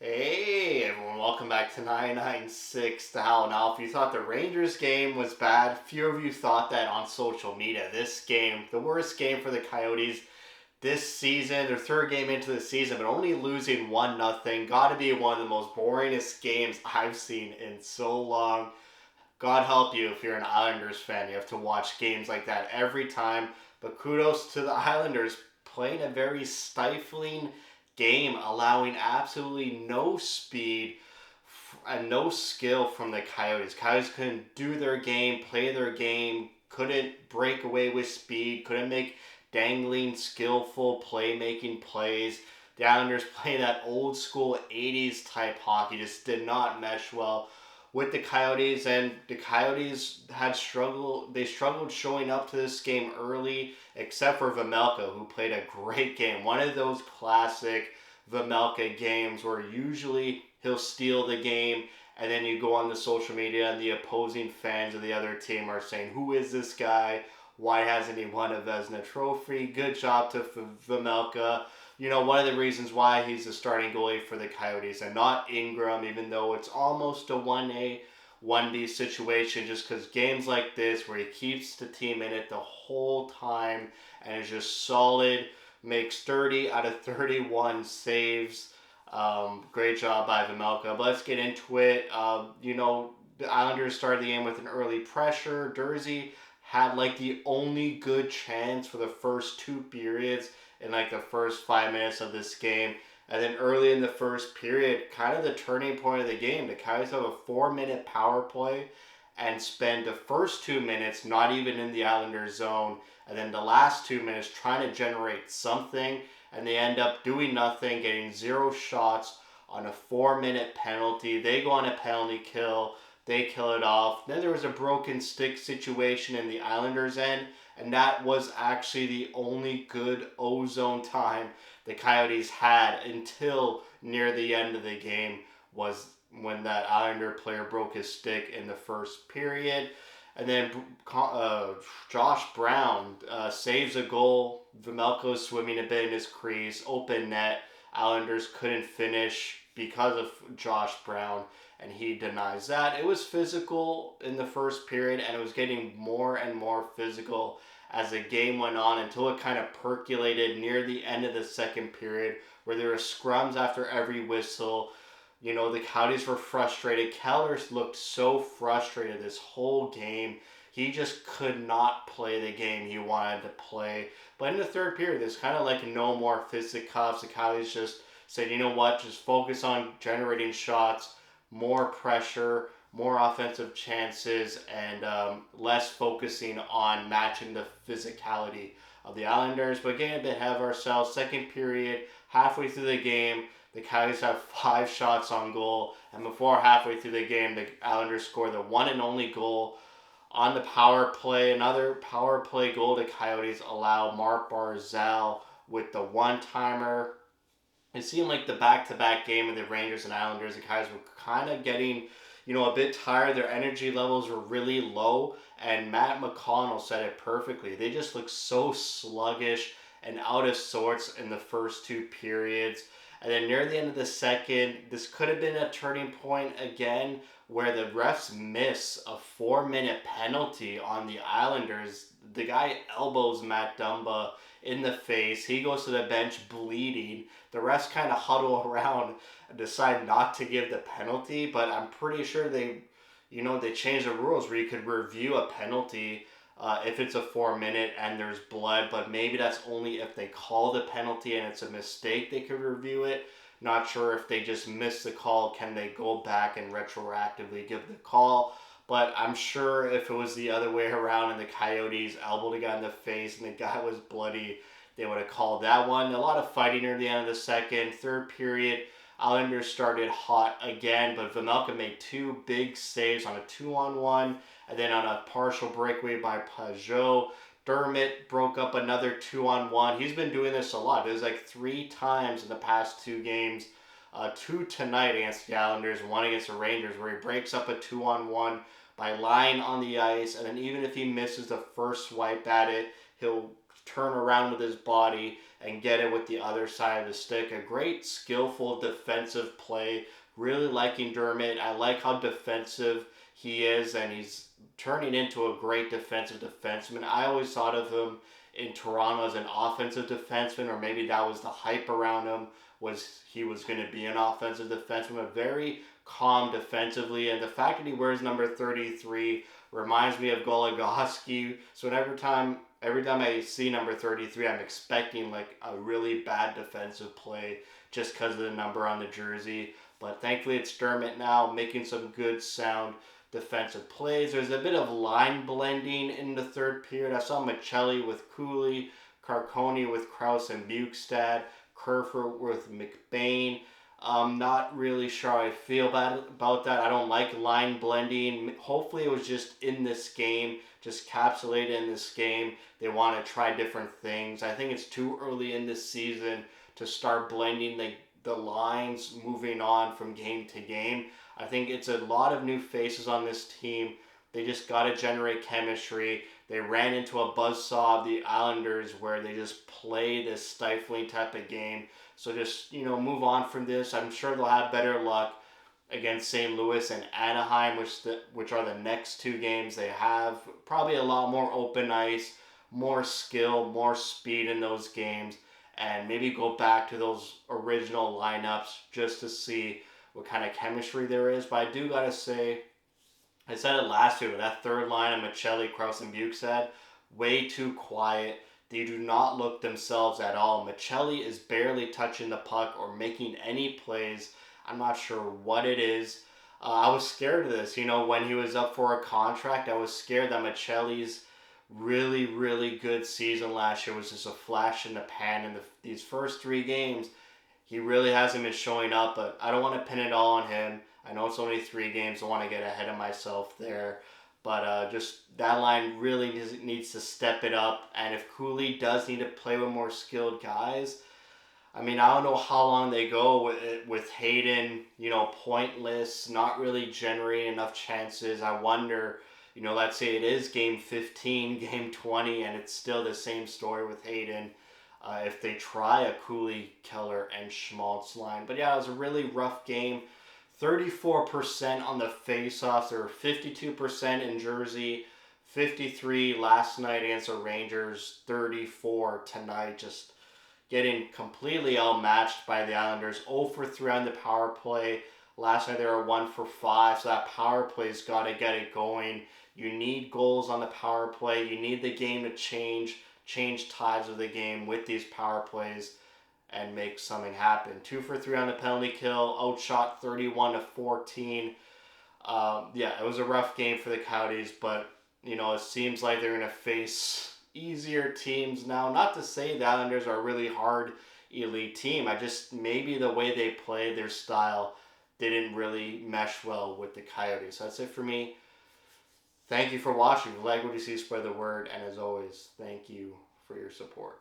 Hey everyone, welcome back to 996 The Howl. Now, if you thought the Rangers game was bad, few of you thought that on social media. This game, the worst game for the Coyotes this season, their third game into the season, but only losing 1-0. Got to be one of the most boringest games I've seen in so long. God help you if you're an Islanders fan. You have to watch games like that every time. But kudos to the Islanders playing a very stifling game, allowing absolutely no speed and no skill from the Coyotes. Coyotes couldn't do their game, play their game, couldn't break away with speed, couldn't make dangling, skillful playmaking plays. The Islanders play that old school 80s type hockey, just did not mesh well with the Coyotes, and the Coyotes had struggled. They struggled showing up to this game early, except for Vejmelka, who played a great game. One of those classic Vejmelka games where usually he'll steal the game, and then you go on the social media and the opposing fans of the other team are saying, "Who is this guy? Why hasn't he won a Vezina Trophy?" Good job to Vejmelka. One of the reasons why he's the starting goalie for the Coyotes and not Ingram, even though it's almost a 1A, 1B situation, just because games like this where he keeps the team in it the whole time and is just solid, makes 30 out of 31 saves. Great job by Vejmelka. But let's get into it. The Islanders started the game with an early pressure. Durzi had like the only good chance for the first two periods in like the first 5 minutes of this game. And then early in the first period, kind of the turning point of the game, the Coyotes have a 4-minute power play and spend the first 2 minutes not even in the Islanders zone, and then the last 2 minutes trying to generate something, and they end up doing nothing, getting 0 shots on a 4-minute penalty. They go on a penalty kill. They kill it off. Then there was a broken stick situation in the Islanders' end, and that was actually the only good ozone time the Coyotes had until near the end of the game, was when that Islander player broke his stick in the first period. And then Josh Brown saves a goal. Vejmelka swimming a bit in his crease, open net. Islanders couldn't finish because of Josh Brown, and he denies that. It was physical in the first period, and it was getting more and more physical as the game went on until it kind of percolated near the end of the second period, where there were scrums after every whistle. The Coyotes were frustrated. Keller looked so frustrated this whole game. He just could not play the game he wanted to play. But in the third period, there's kind of like no more fisticuffs. The Coyotes just said, you know what, just focus on generating shots, more pressure, more offensive chances, and less focusing on matching the physicality of the Islanders. But getting a bit ahead of ourselves, second period, halfway through the game, the Coyotes have 5 shots on goal, and before halfway through the game, the Islanders score the one and only goal on the power play. Another power play goal, the Coyotes allow Mark Barzal with the one-timer. It seemed like the back-to-back game of the Rangers and Islanders, the Coyotes were kind of getting a bit tired. Their energy levels were really low, and Matt McConnell said it perfectly. They just looked so sluggish and out of sorts in the first two periods. And then near the end of the second, this could have been a turning point again, where the refs miss a 4-minute penalty on the Islanders. The guy elbows Matt Dumba in the face. He goes to the bench bleeding. The refs kind of huddle around and decide not to give the penalty, but I'm pretty sure they changed the rules where you could review a penalty if it's a 4-minute and there's blood, but maybe that's only if they call the penalty and it's a mistake they could review it. Not sure if they just missed the call, can they go back and retroactively give the call? But I'm sure if it was the other way around and the Coyotes elbowed a guy in the face and the guy was bloody, they would have called that one. A lot of fighting near the end of the second. Third period, Islanders started hot again, but Vejmelka made 2 big saves on a 2-on-1, and then on a partial breakaway by Pajot. Dermott broke up another 2-on-1. He's been doing this a lot. There's like 3 times in the past 2 games, 2 tonight against the Islanders, 1 against the Rangers, where he breaks up a 2-on-1 by lying on the ice, and then even if he misses the first swipe at it, he'll turn around with his body and get it with the other side of the stick. A great skillful defensive play. Really liking Dermott. I like how defensive he is, and he's turning into a great defensive defenseman. I always thought of him in Toronto as an offensive defenseman, or maybe that was the hype around him, was he was going to be an offensive defenseman, but very calm defensively. And the fact that he wears number 33 reminds me of Goligoski. So every time I see number 33, I'm expecting like a really bad defensive play just because of the number on the jersey. But thankfully it's Dermott now making some good sound defensive plays. There's a bit of line blending in the third period. I saw Michelli with Cooley, Carconi with Krause and Bukestad, Kerfer with McBain. I'm not really sure how I feel about that. I don't like line blending. Hopefully it was just in this game, just capsulated in this game. They want to try different things. I think it's too early in this season to start blending the lines moving on from game to game. I think it's a lot of new faces on this team. They just got to generate chemistry. They ran into a buzzsaw of the Islanders where they just play this stifling type of game. So just, move on from this. I'm sure they'll have better luck against St. Louis and Anaheim, which are the next two games they have. Probably a lot more open ice, more skill, more speed in those games, and maybe go back to those original lineups just to see what kind of chemistry there is. But I do got to say, I said it last year, but that third line of Michelli, Krause, and Bukestad, way too quiet. They do not look themselves at all. Michelli is barely touching the puck or making any plays. I'm not sure what it is. I was scared of this. When he was up for a contract, I was scared that Michelli's really, really good season last year was just a flash in the pan. In these first three games, he really hasn't been showing up, but I don't want to pin it all on him. I know it's only 3 games. I don't want to get ahead of myself there. But just that line really needs to step it up. And if Cooley does need to play with more skilled guys, I don't know how long they go with Hayden, pointless, not really generating enough chances. I wonder, let's say it is game 15, game 20, and it's still the same story with Hayden. If they try a Cooley, Keller, and Schmaltz line. But yeah, it was a really rough game. 34% on the face-offs. There were 52% in Jersey, 53 last night against the Rangers, 34 tonight. Just getting completely outmatched by the Islanders. 0 for 3 on the power play. Last night they were 1 for 5, so that power play's got to get it going. You need goals on the power play. You need the game to change tides of the game with these power plays and make something happen. 2 for 3 on the penalty kill, outshot 31-14. It was a rough game for the Coyotes, but it seems like they're going to face easier teams now. Not to say the Islanders are a really hard elite team. Maybe the way they play, their style, didn't really mesh well with the Coyotes. So that's it for me. Thank you for watching. If you like what you see, spread the word. And as always, thank you for your support.